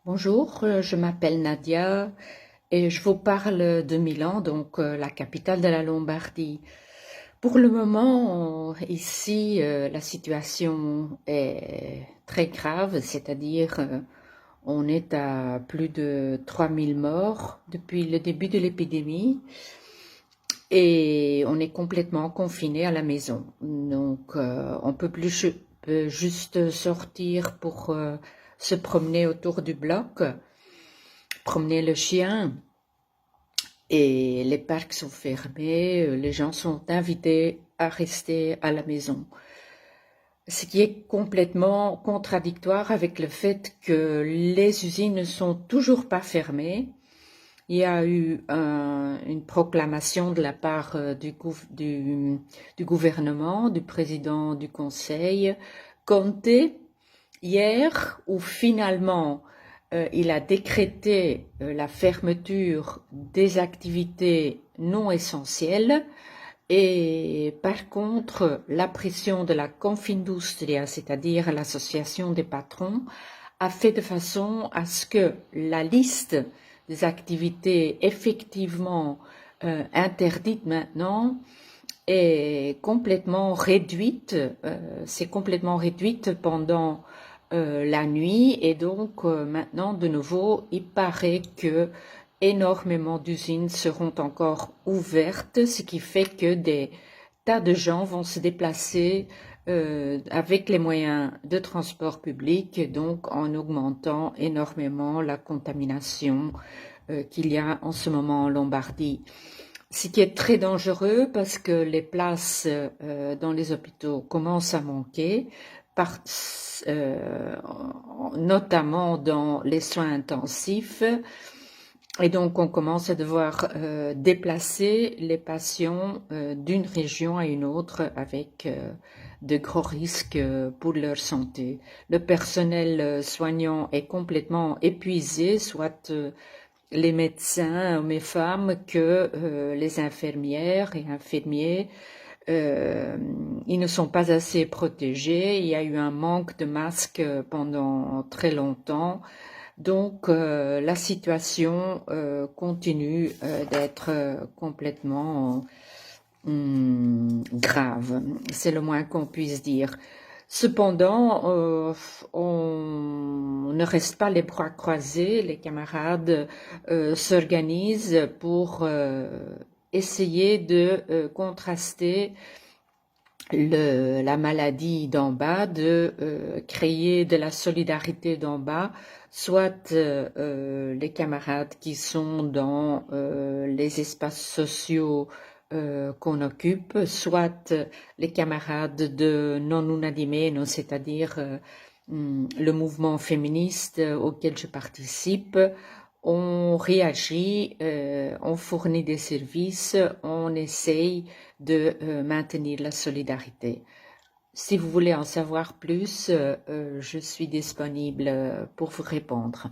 Bonjour, je m'appelle Nadia et je vous parle de Milan, donc la capitale de la Lombardie. Pour le moment, ici, la situation est très grave, c'est-à-dire on est à plus de 3000 morts depuis le début de l'épidémie et on est complètement confiné à la maison. Donc on peut plus peut juste sortir pour se promener autour du bloc, promener le chien, et les parcs sont fermés, les gens sont invités à rester à la maison. Ce qui est complètement contradictoire avec le fait que les usines ne sont toujours pas fermées. Il y a eu une proclamation de la part du gouvernement, du président du conseil, Conte, hier, où finalement il a décrété la fermeture des activités non essentielles et par contre la pression de la Confindustria, c'est-à-dire l'association des patrons, a fait de façon à ce que la liste des activités effectivement interdites maintenant est complètement réduite, c'est complètement réduite pendant la nuit et donc maintenant de nouveau il paraît que énormément d'usines seront encore ouvertes, ce qui fait que des tas de gens vont se déplacer avec les moyens de transport public, donc en augmentant énormément la contamination qu'il y a en ce moment en Lombardie. Ce qui est très dangereux parce que les places dans les hôpitaux commencent à manquer, par, euh, notamment dans les soins intensifs. Et donc, on commence à devoir déplacer les patients d'une région à une autre avec de gros risques pour leur santé. Le personnel soignant est complètement épuisé, soit les médecins, hommes et femmes, que les infirmières et infirmiers. Ils ne sont pas assez protégés. Il y a eu un manque de masques pendant très longtemps. Donc la situation continue d'être complètement grave, c'est le moins qu'on puisse dire. Cependant, on ne reste pas les bras croisés, les camarades s'organisent pour essayer de contraster la maladie d'en bas, de créer de la solidarité d'en bas, soit les camarades qui sont dans les espaces sociaux qu'on occupe, soit les camarades de Non Una di Meno, c'est-à-dire le mouvement féministe auquel je participe. On réagit, on fournit des services, on essaye de maintenir la solidarité. Si vous voulez en savoir plus, je suis disponible pour vous répondre.